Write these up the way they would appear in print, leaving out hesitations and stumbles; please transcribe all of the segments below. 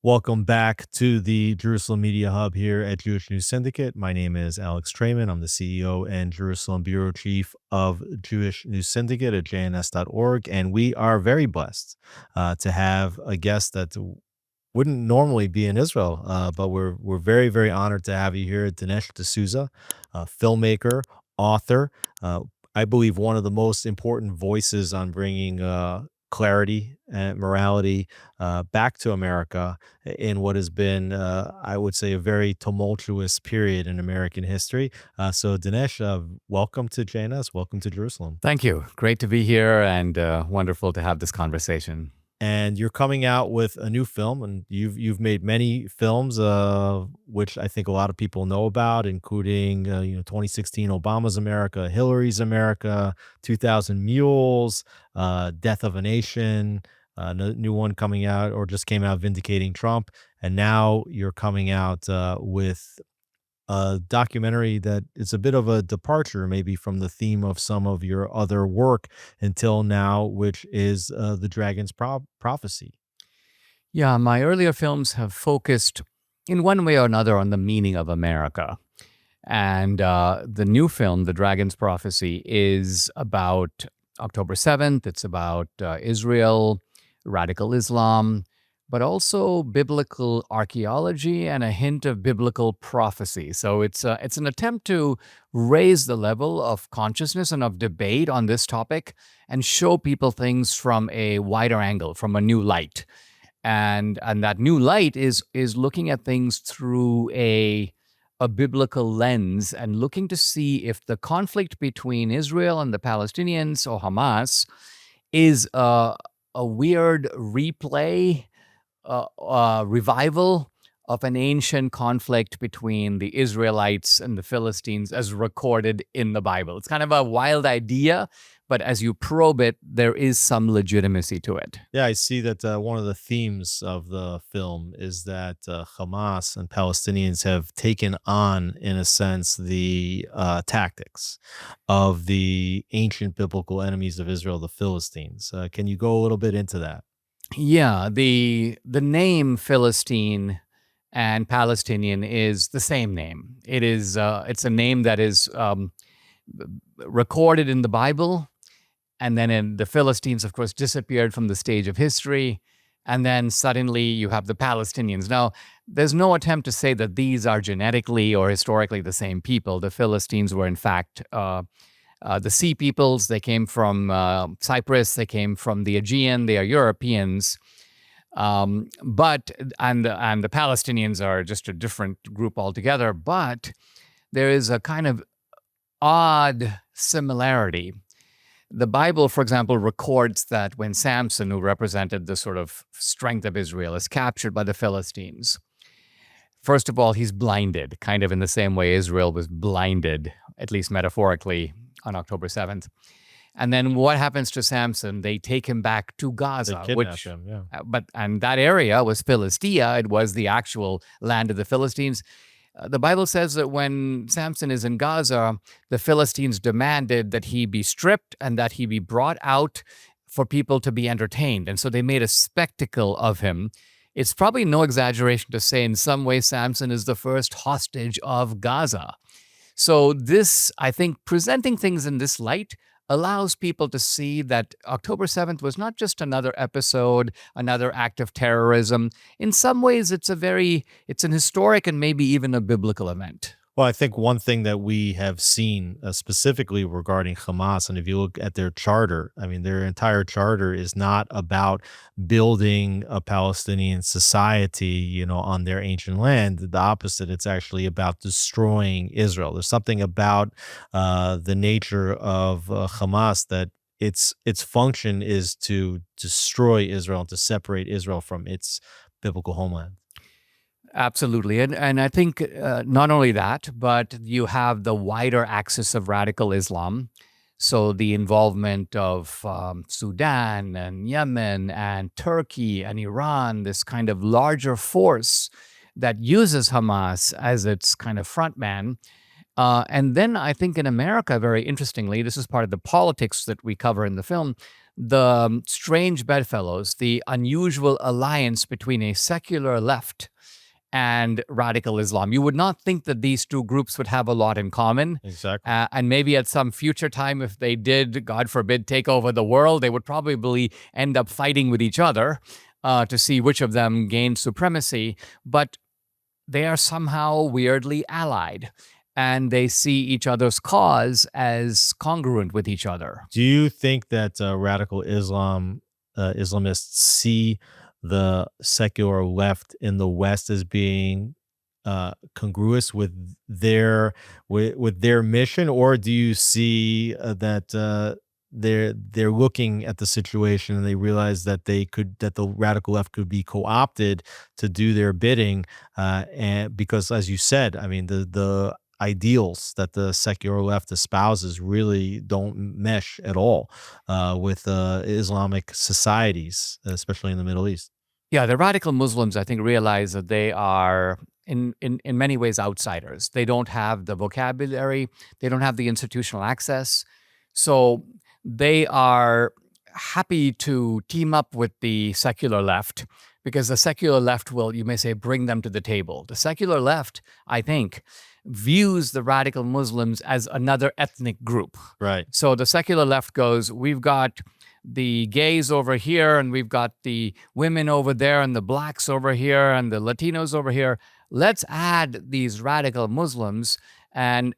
Welcome back to the Jerusalem Media Hub here at Jewish News Syndicate. My name is Alex Traiman. I'm the CEO and Jerusalem Bureau Chief of Jewish News Syndicate at JNS.org. And we are very blessed to have a guest that wouldn't normally be in Israel, but we're very, very honored to have you here, Dinesh D'Souza, filmmaker, author. Uh, I believe one of the most important voices on bringing clarity and morality back to America in what has been, I would say, a very tumultuous period in American history. So, Dinesh, welcome to JNS. Welcome to Jerusalem. Thank you. Great to be here and wonderful to have this conversation. And you're coming out with a new film, and you've made many films, which I think a lot of people know about, including 2016 Obama's America, Hillary's America, 2000 Mules, Death of a Nation, new one coming out or just came out, Vindicating Trump, and now you're coming out with a documentary that is a bit of a departure maybe from the theme of some of your other work until now, which is the Prophecy. Yeah, my earlier films have focused in one way or another on the meaning of America. And the new film, The Dragon's Prophecy, is about October 7th. It's about Israel, radical Islam, but also biblical archaeology and a hint of biblical prophecy. So it's an attempt to raise the level of consciousness and of debate on this topic and show people things from a wider angle, from a new light. And that new light is looking at things through a biblical lens and looking to see if the conflict between Israel and the Palestinians or Hamas is a weird replay, revival of an ancient conflict between the Israelites and the Philistines as recorded in the Bible. It's kind of a wild idea, but as you probe it, there is some legitimacy to it. Yeah, I see that one of the themes of the film is that Hamas and Palestinians have taken on, in a sense, the tactics of the ancient biblical enemies of Israel, the Philistines. Can you go a little bit into that? Yeah, the name Philistine and Palestinian is the same name. It's a name that is recorded in the Bible, and then the Philistines, of course, disappeared from the stage of history, and then suddenly you have the Palestinians. Now, there's no attempt to say that these are genetically or historically the same people. The Philistines were, in fact, the Sea Peoples. They came from Cyprus. They came from the Aegean. They are Europeans. But the Palestinians are just a different group altogether. But there is a kind of odd similarity. The Bible, for example, records that when Samson, who represented the sort of strength of Israel, is captured by the Philistines, first of all, he's blinded, kind of in the same way Israel was blinded, at least metaphorically, on October 7th. And then what happens to Samson? They take him back to Gaza, They kidnap him, yeah. and that area was Philistia. It was the actual land of the Philistines. The Bible says that when Samson is in Gaza, the Philistines demanded that he be stripped and that he be brought out for people to be entertained. And so they made a spectacle of him. It's probably no exaggeration to say in some way Samson is the first hostage of Gaza. So this, I think, presenting things in this light allows people to see that October 7th was not just another episode, another act of terrorism. In some ways, it's an historic and maybe even a biblical event. Well, I think one thing that we have seen specifically regarding Hamas, and if you look at their charter, I mean, their entire charter is not about building a Palestinian society, on their ancient land. The opposite, it's actually about destroying Israel. There's something about the nature of Hamas that its function is to destroy Israel and to separate Israel from its biblical homeland. Absolutely. And I think not only that, but you have the wider axis of radical Islam. So the involvement of Sudan and Yemen and Turkey and Iran, this kind of larger force that uses Hamas as its kind of front man. And then I think in America, very interestingly, this is part of the politics that we cover in the film, the strange bedfellows, the unusual alliance between a secular left and radical Islam. You would not think that these two groups would have a lot in common. Exactly. And maybe at some future time, if they did, God forbid, take over the world, they would probably end up fighting with each other to see which of them gained supremacy. But they are somehow weirdly allied, and they see each other's cause as congruent with each other. Do you think that radical Islamists see the secular left in the West as being congruous with their mission, or do you see that they're looking at the situation and they realize that the radical left could be co-opted to do their bidding, and because, as you said, I mean, the ideals that the secular left espouses really don't mesh at all with Islamic societies, especially in the Middle East. Yeah, the radical Muslims, I think, realize that they are in many ways outsiders. They don't have the vocabulary, they don't have the institutional access. So they are happy to team up with the secular left because the secular left will, you may say, bring them to the table. The secular left, I think, views the radical Muslims as another ethnic group. Right. So the secular left goes, we've got the gays over here, and we've got the women over there, and the blacks over here, and the Latinos over here. Let's add these radical Muslims, and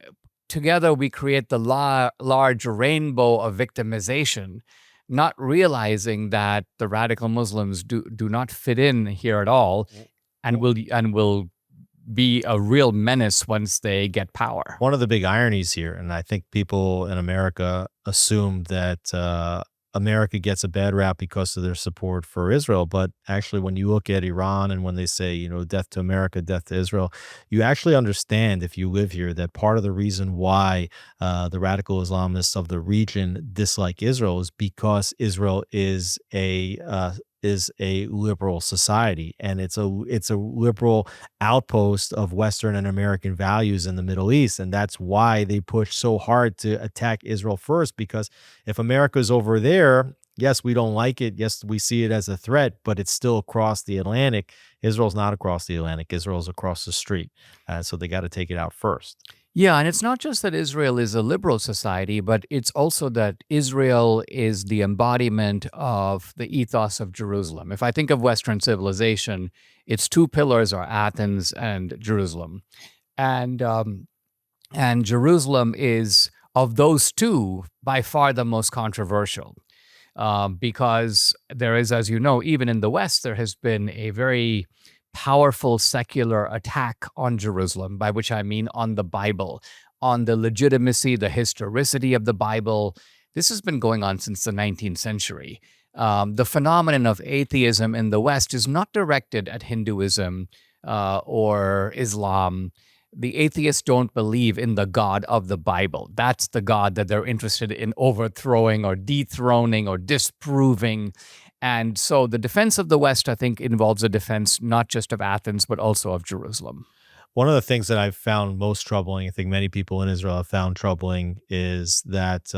together we create the large rainbow of victimization, not realizing that the radical Muslims do not fit in here at all, and will be a real menace once they get power. One of the big ironies here, and I think people in America assume that America gets a bad rap because of their support for Israel. But actually, when you look at Iran and when they say, death to America, death to Israel, you actually understand, if you live here, that part of the reason why the radical Islamists of the region dislike Israel is because Israel is a liberal society, and it's a liberal outpost of Western and American values in the Middle East, and that's why they push so hard to attack Israel first. Because if America's over there, yes, we don't like it. Yes, we see it as a threat, but it's still across the Atlantic. Israel's not across the Atlantic. Israel's across the street, so they got to take it out first. Yeah, and it's not just that Israel is a liberal society, but it's also that Israel is the embodiment of the ethos of Jerusalem. If I think of Western civilization, its two pillars are Athens and Jerusalem. And Jerusalem is, of those two, by far the most controversial. Because there is, as you know, even in the West, there has been a very powerful secular attack on Jerusalem, by which I mean on the Bible, on the legitimacy, the historicity of the Bible. This has been going on since the 19th century. The phenomenon of atheism in the West is not directed at Hinduism or Islam. The atheists don't believe in the God of the Bible. That's the God that they're interested in overthrowing or dethroning or disproving. And so the defense of the West, I think, involves a defense not just of Athens, but also of Jerusalem. One of the things that I've found most troubling, I think many people in Israel have found troubling, is that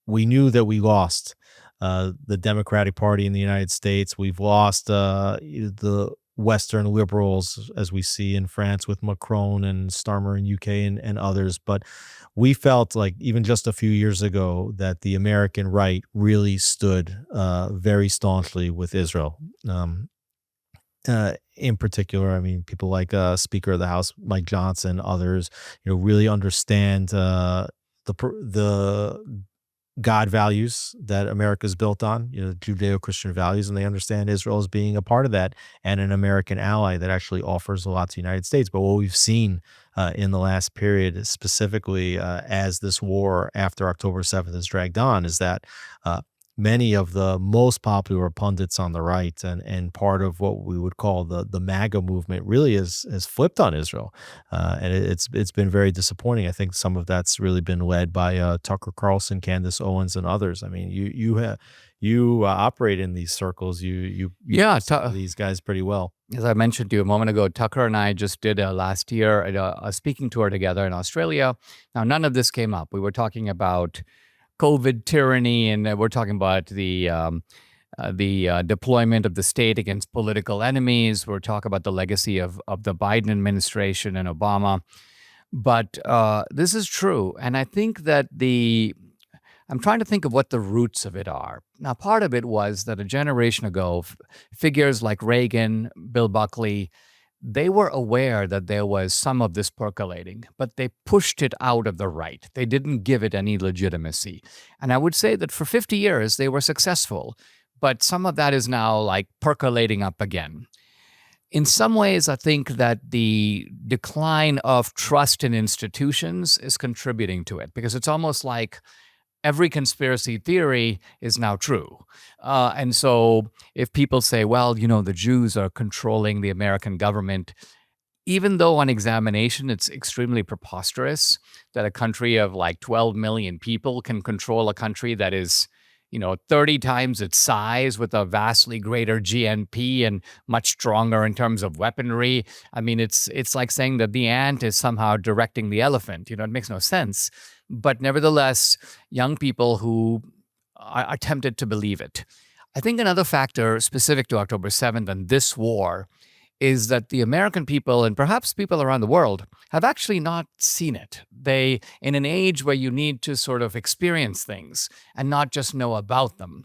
we knew that we lost the Democratic Party in the United States. We've lost the Western liberals, as we see in France with Macron and Starmer in UK and others. But we felt like even just a few years ago that the American right really stood very staunchly with Israel. In particular, I mean, people like Speaker of the House Mike Johnson, others, really understand the God values that America is built on, Judeo-Christian values, and they understand Israel as being a part of that and an American ally that actually offers a lot to the United States. But what we've seen in the last period, specifically as this war after October 7th has dragged on, is that many of the most popular pundits on the right and part of what we would call the MAGA movement really has flipped on Israel. And it's been very disappointing. I think some of that's really been led by Tucker Carlson, Candace Owens, and others. I mean, you operate in these circles. You Yeah, these guys pretty well. As I mentioned to you a moment ago, Tucker and I just did last year a speaking tour together in Australia. Now, none of this came up. We were talking about COVID tyranny, and we're talking about the deployment of the state against political enemies. We're talking about the legacy of the Biden administration and Obama. But this is true. And I think that I'm trying to think of what the roots of it are. Now, part of it was that a generation ago, figures like Reagan, Bill Buckley, they were aware that there was some of this percolating, but they pushed it out of the right. They didn't give it any legitimacy. And I would say that for 50 years, they were successful, but some of that is now like percolating up again. In some ways, I think that the decline of trust in institutions is contributing to it because it's almost like every conspiracy theory is now true. And so if people say, well, the Jews are controlling the American government, even though on examination it's extremely preposterous that a country of like 12 million people can control a country that is 30 times its size with a vastly greater GNP and much stronger in terms of weaponry. I mean, it's like saying that the ant is somehow directing the elephant. It makes no sense. But nevertheless, young people who are tempted to believe it. I think another factor specific to October 7th and this war is that the American people and perhaps people around the world have actually not seen it. They, in an age where you need to sort of experience things and not just know about them,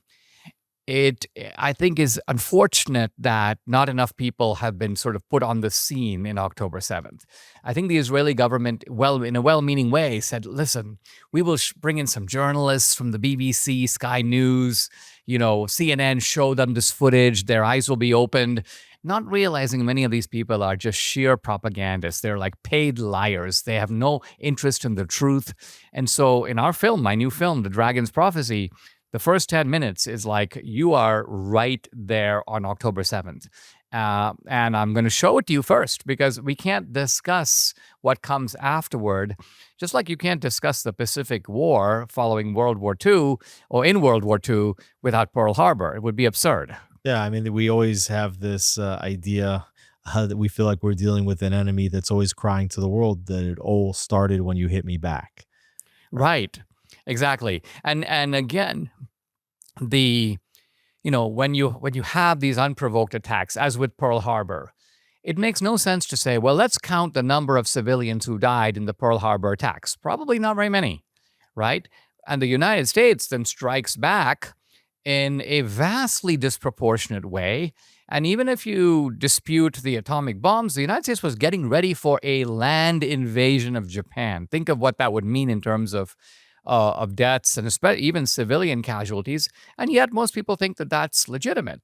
it, I think, is unfortunate that not enough people have been sort of put on the scene in October 7th. I think the Israeli government, in a well-meaning way, said, listen, we will bring in some journalists from the BBC, Sky News, CNN, show them this footage, their eyes will be opened, not realizing many of these people are just sheer propagandists. They're like paid liars. They have no interest in the truth. And so in our film, my new film, The Dragon's Prophecy, the first 10 minutes is like you are right there on October 7th. And I'm going to show it to you first because we can't discuss what comes afterward, just like you can't discuss the Pacific War following World War II or in World War II without Pearl Harbor. It would be absurd. Yeah, I mean, we always have this idea that we feel like we're dealing with an enemy that's always crying to the world that it all started when you hit me back. Right. Exactly. And again, when you have these unprovoked attacks, as with Pearl Harbor, it makes no sense to say, well, let's count the number of civilians who died in the Pearl Harbor attacks. Probably not very many, right? And the United States then strikes back in a vastly disproportionate way. And even if you dispute the atomic bombs, the United States was getting ready for a land invasion of Japan. Think of what that would mean in terms of deaths and even civilian casualties. And yet most people think that that's legitimate.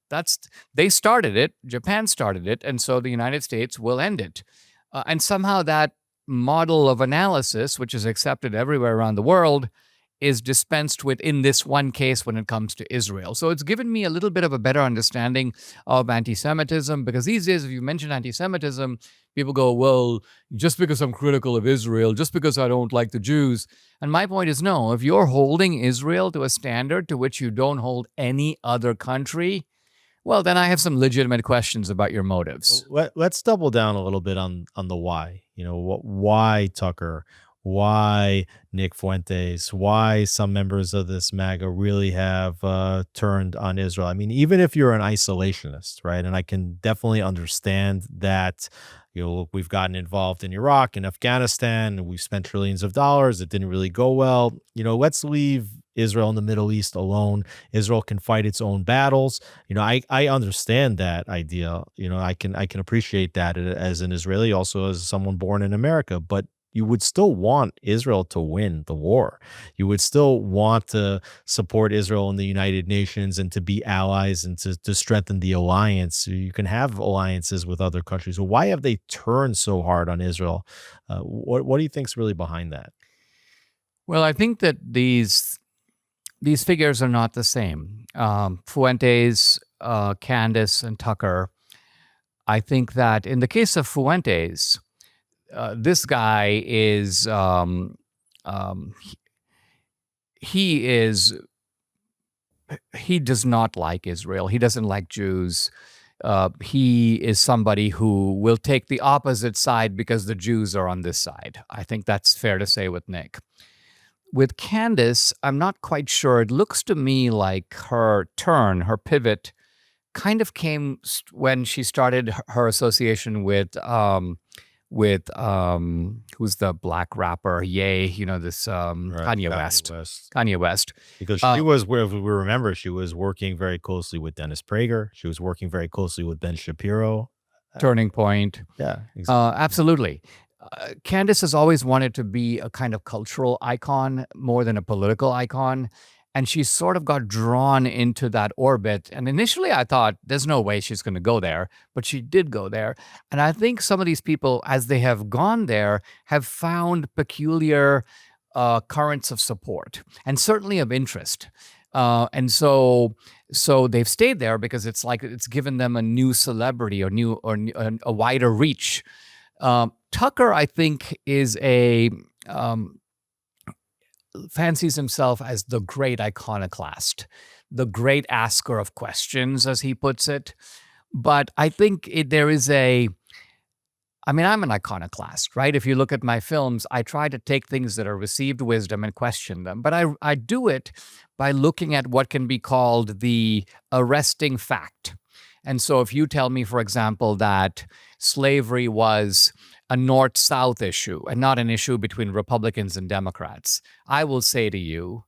They started it, Japan started it, and so the United States will end it. And somehow that model of analysis, which is accepted everywhere around the world, is dispensed with in this one case when it comes to Israel. So it's given me a little bit of a better understanding of anti-Semitism, because these days, if you mention anti-Semitism, people go, well, just because I'm critical of Israel, just because I don't like the Jews. And my point is, no, if you're holding Israel to a standard to which you don't hold any other country, well, then I have some legitimate questions about your motives. Let's double down a little bit on the why. Why Tucker? Why Nick Fuentes? Why some members of this MAGA really have turned on Israel? I mean, even if you're an isolationist, right? And I can definitely understand that. Look, we've gotten involved in Iraq and Afghanistan, and we've spent trillions of dollars. It didn't really go well. Let's leave Israel and the Middle East alone. Israel can fight its own battles. I understand that idea. I can appreciate that as an Israeli, also as someone born in America. But you would still want Israel to win the war. You would still want to support Israel in the United Nations and to be allies and to strengthen the alliance. So you can have alliances with other countries. So why have they turned so hard on Israel? What do you think is really behind that? Well, I think that these figures are not the same. Fuentes, Candace, and Tucker. I think that in the case of Fuentes, this guy is he does not like Israel. He doesn't like Jews. He is somebody who will take the opposite side because the Jews are on this side. I think that's fair to say with Nick. With Candace, I'm not quite sure. It looks to me like her turn, her pivot, kind of came when she started her association with who's the black rapper? Yay, this Right, Kanye Kanye West. West. Kanye West. Because she Uh, was where if we remember, she was working very closely with Dennis Prager. She was working very closely with Ben Shapiro. Uh, Turning point. yeah, exactly. Absolutely. Candace has always wanted to be a kind of cultural icon more than a political icon. And she sort of got drawn into that orbit. And initially, I thought there's no way she's going to go there, but she did go there. And I think some of these people, as they have gone there, have found peculiar currents of support and certainly of interest. And so they've stayed there because it's like it's given them a new celebrity or a wider reach. Tucker, I think, is fancies himself as the great iconoclast, the great asker of questions, as he puts it. But I think there is I'm an iconoclast, right? If you look at my films, I try to take things that are received wisdom and question them. But I do it by looking at what can be called the arresting fact. And so if you tell me, for example, that slavery was a North-South issue and not an issue between Republicans and Democrats, I will say to you,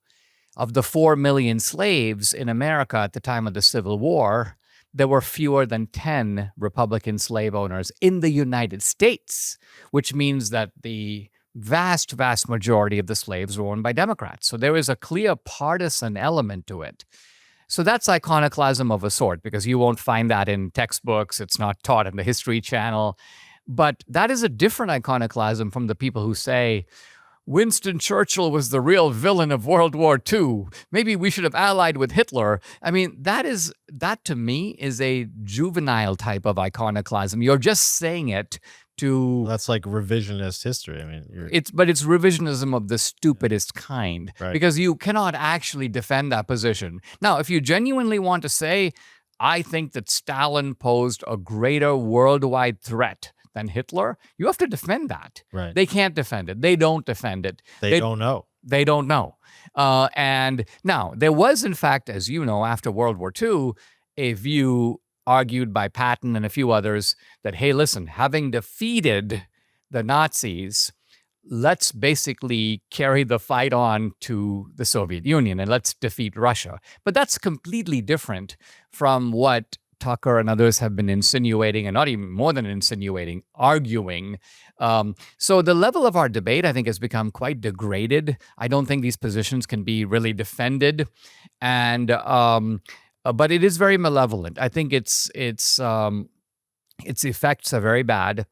of the 4 million slaves in America at the time of the Civil War, there were fewer than 10 Republican slave owners in the United States, which means that the vast, vast majority of the slaves were owned by Democrats. So there is a clear partisan element to it. So that's iconoclasm of a sort, because you won't find that in textbooks. It's not taught in the History Channel. But that is a different iconoclasm from the people who say, Winston Churchill was the real villain of World War II. Maybe we should have allied with Hitler. I mean, that to me is a juvenile type of iconoclasm. You're just saying it to That's like revisionist history. I mean, it's revisionism of the stupidest kind, right. because you cannot actually defend that position. Now, if you genuinely want to say, I think that Stalin posed a greater worldwide threat than Hitler, you have to defend that. Right. They can't defend it. They don't defend it. They don't know. They don't know. And now, there was, in fact, as you know, after World War II, a view argued by Patton and a few others that, hey, listen, having defeated the Nazis, let's basically carry the fight on to the Soviet Union and let's defeat Russia. But that's completely different from what Tucker and others have been insinuating, and not even more than insinuating, arguing. So the level of our debate, I think, has become quite degraded. I don't think these positions can be really defended. And but it is very malevolent. I think its effects are very bad.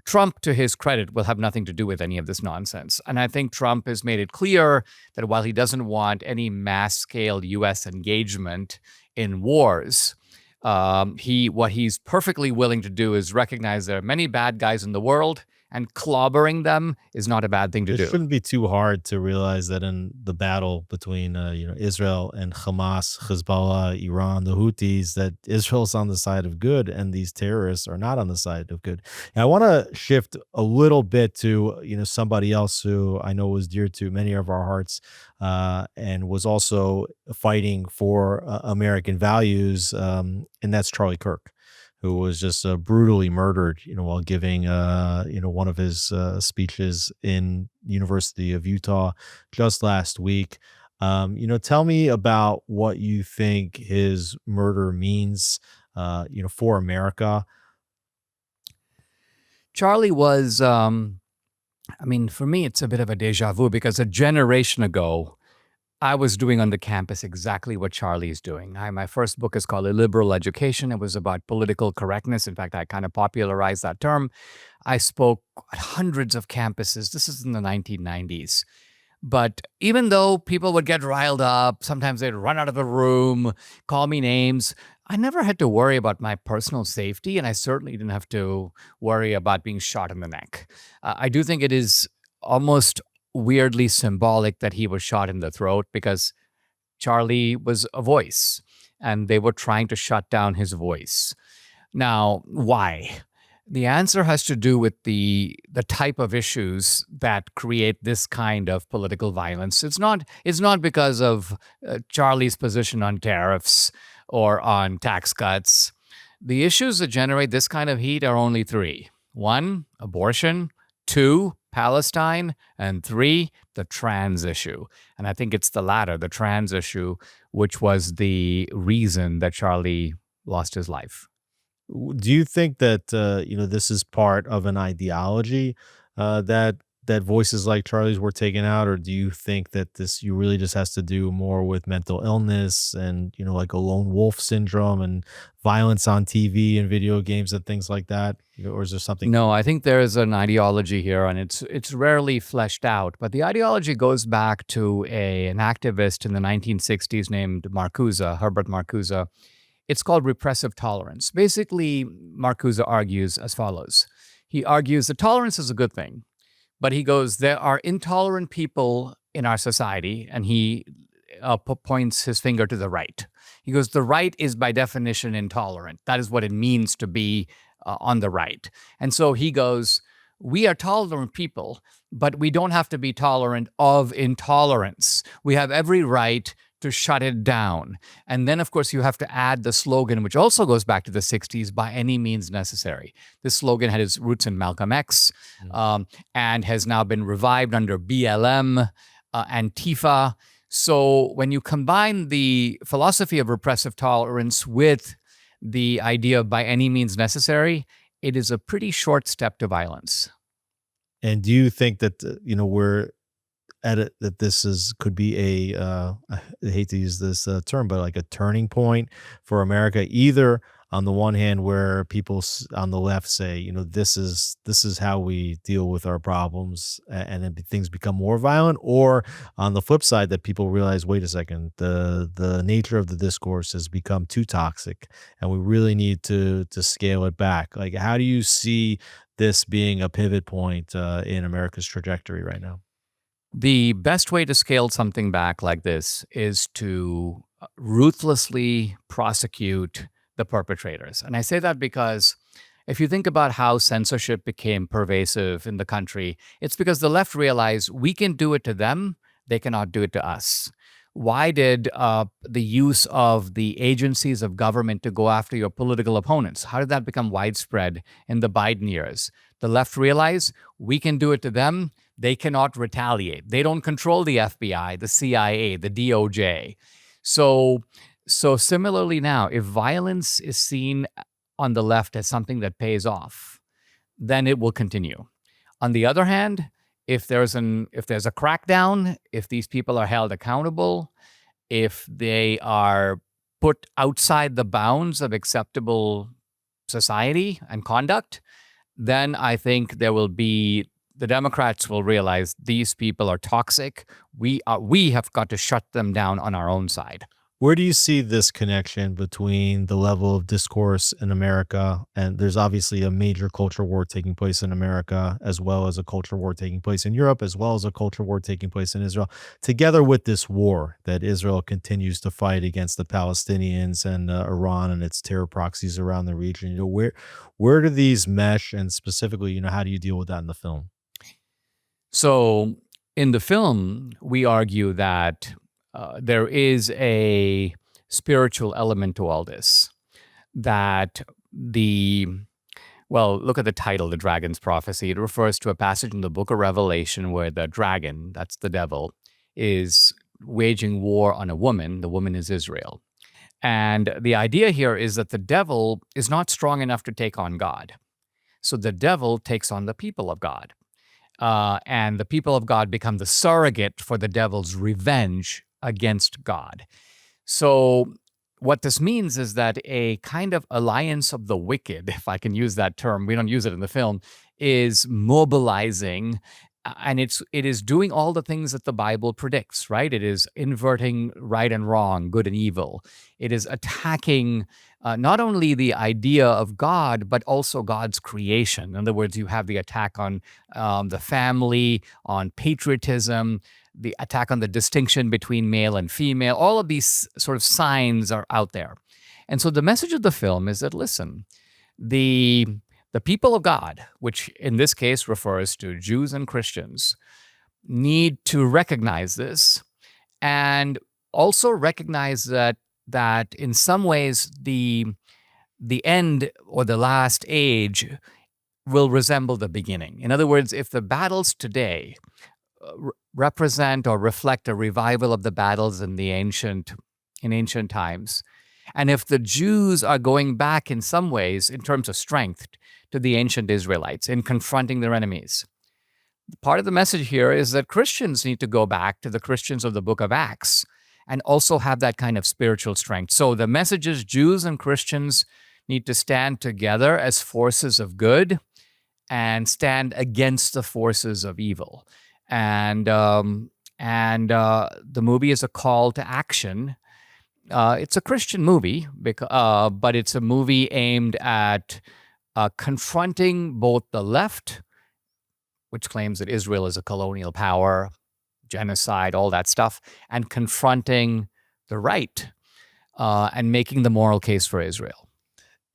Trump, to his credit, will have nothing to do with any of this nonsense. And I think Trump has made it clear that while he doesn't want any mass-scale U.S. engagement in wars, what he's perfectly willing to do is recognize there are many bad guys in the world, and clobbering them is not a bad thing to It do. shouldn't be too hard to realize that in the battle between Israel and Hamas, Hezbollah, Iran, the Houthis, that Israel's on the side of good and these terrorists are not on the side of good. And I want to shift a little bit to somebody else who I know was dear to many of our hearts, and was also fighting for American values, and that's Charlie Kirk, who was just brutally murdered, while giving, one of his speeches in University of Utah just last week. Tell me about what you think his murder means, for America. Charlie was, for me, it's a bit of a deja vu, because a generation ago, I was doing on the campus exactly what Charlie is doing. My first book is called A Liberal Education. It was about political correctness. In fact, I kind of popularized that term. I spoke at hundreds of campuses. This is in the 1990s. But even though people would get riled up, sometimes they'd run out of the room, call me names, I never had to worry about my personal safety, and I certainly didn't have to worry about being shot in the neck. I do think it is almost weirdly symbolic that he was shot in the throat, because Charlie was a voice and they were trying to shut down his voice. Now, why? The answer has to do with the type of issues that create this kind of political violence. It's not because of Charlie's position on tariffs or on tax cuts. The issues that generate this kind of heat are only three: one, abortion; two, Palestine; and three, the trans issue. And I think it's the latter, the trans issue, which was the reason that Charlie lost his life. Do you think that this is part of an ideology that voices like Charlie's were taken out, or do you think that this you really just has to do more with mental illness and like a lone wolf syndrome and violence on TV and video games and things like that? Or is there something? No, I think there is an ideology here, and it's rarely fleshed out. But the ideology goes back to an activist in the 1960s named Marcuse, Herbert Marcuse. It's called repressive tolerance. Basically, Marcuse argues as follows. He argues that tolerance is a good thing, but he goes, there are intolerant people in our society, and he points his finger to the right. He goes, the right is by definition intolerant. That is what it means to be on the right. And so he goes, we are tolerant people, but we don't have to be tolerant of intolerance. We have every right to shut it down. And then, of course, you have to add the slogan, which also goes back to the 60s, by any means necessary. This slogan had its roots in Malcolm X and has now been revived under BLM, Antifa. So when you combine the philosophy of repressive tolerance with the idea of by any means necessary, it is a pretty short step to violence. And do you think that we're at it, that this is could be a I hate to use this term, but like a turning point for America, either on the one hand where people on the left say, this is how we deal with our problems, and then things become more violent, or on the flip side that people realize, wait a second, the nature of the discourse has become too toxic and we really need to scale it back. Like, how do you see this being a pivot point in America's trajectory right now? The best way to scale something back like this is to ruthlessly prosecute the perpetrators. And I say that because if you think about how censorship became pervasive in the country, it's because the left realized we can do it to them, they cannot do it to us. Why did the use of the agencies of government to go after your political opponents, how did that become widespread in the Biden years? The left realized we can do it to them, they cannot retaliate. They don't control the FBI, the CIA, the DOJ. So similarly now, if violence is seen on the left as something that pays off, then it will continue. On the other hand, if there's a crackdown, if these people are held accountable, if they are put outside the bounds of acceptable society and conduct, then I think the Democrats will realize these people are toxic. We have got to shut them down on our own side. Where do you see this connection between the level of discourse in America, and there's obviously a major culture war taking place in America, as well as a culture war taking place in Europe, as well as a culture war taking place in Israel, together with this war that Israel continues to fight against the Palestinians and Iran and its terror proxies around the region? Where do these mesh, and specifically, how do you deal with that in the film? So in the film, we argue that there is a spiritual element to all this. That look at the title, The Dragon's Prophecy. It refers to a passage in the book of Revelation where the dragon, that's the devil, is waging war on a woman. The woman is Israel. And the idea here is that the devil is not strong enough to take on God. So the devil takes on the people of God. And the people of God become the surrogate for the devil's revenge against God. So what this means is that a kind of alliance of the wicked, if I can use that term, we don't use it in the film, is mobilizing, and it is doing all the things that the Bible predicts, right? It is inverting right and wrong, good and evil. It is attacking not only the idea of God, but also God's creation. In other words, you have the attack on the family, on patriotism, the attack on the distinction between male and female. All of these sort of signs are out there. And so the message of the film is that, listen, the The people of God, which in this case refers to Jews and Christians, need to recognize this and also recognize that in some ways the end or the last age will resemble the beginning. In other words, if the battles today represent or reflect a revival of the battles in ancient times, and if the Jews are going back in some ways in terms of strength to the ancient Israelites in confronting their enemies, part of the message here is that Christians need to go back to the Christians of the book of Acts and also have that kind of spiritual strength. So the message is Jews and Christians need to stand together as forces of good and stand against the forces of evil. And the movie is a call to action. It's a Christian movie, but it's a movie aimed at confronting both the left, which claims that Israel is a colonial power, genocide, all that stuff, and confronting the right and making the moral case for Israel.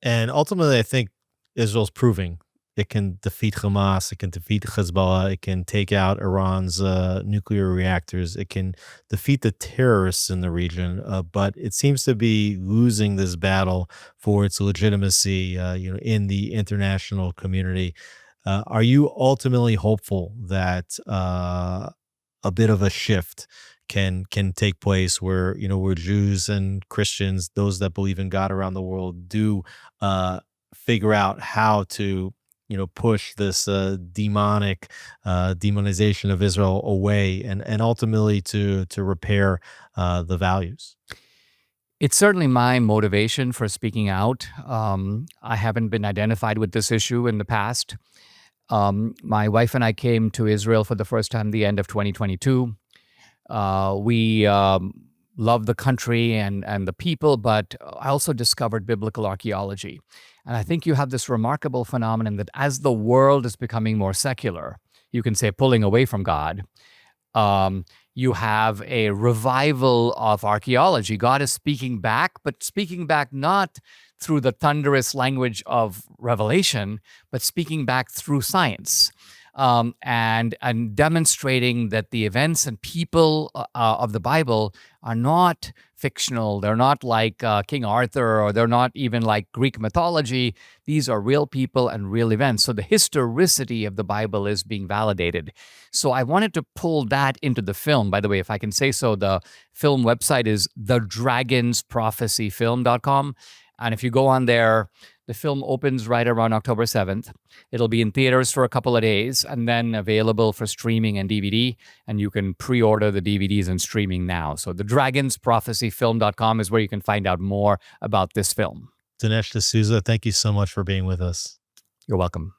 And ultimately, I think Israel's proving it can defeat Hamas, it can defeat Hezbollah, it can take out Iran's nuclear reactors, it can defeat the terrorists in the region. But it seems to be losing this battle for its legitimacy, in the international community. Are you ultimately hopeful that a bit of a shift can take place where where Jews and Christians, those that believe in God around the world, do figure out how to push this demonic demonization of Israel away and ultimately to repair the values? It's certainly my motivation for speaking out. I haven't been identified with this issue in the past. My wife and I came to Israel for the first time the end of 2022. We love the country and the people, but I also discovered biblical archaeology. And I think you have this remarkable phenomenon that as the world is becoming more secular, you can say pulling away from God, you have a revival of archaeology. God is speaking back, but speaking back not through the thunderous language of revelation, but speaking back through science. And demonstrating that the events and people of the Bible are not fictional. They're not like King Arthur, or they're not even like Greek mythology. These are real people and real events. So the historicity of the Bible is being validated. So I wanted to pull that into the film. By the way, if I can say so, the film website is thedragonsprophecyfilm.com. And if you go on there, the film opens right around October 7th. It'll be in theaters for a couple of days and then available for streaming and DVD. And you can pre-order the DVDs and streaming now. So thedragonsprophecyfilm.com is where you can find out more about this film. Dinesh D'Souza, thank you so much for being with us. You're welcome.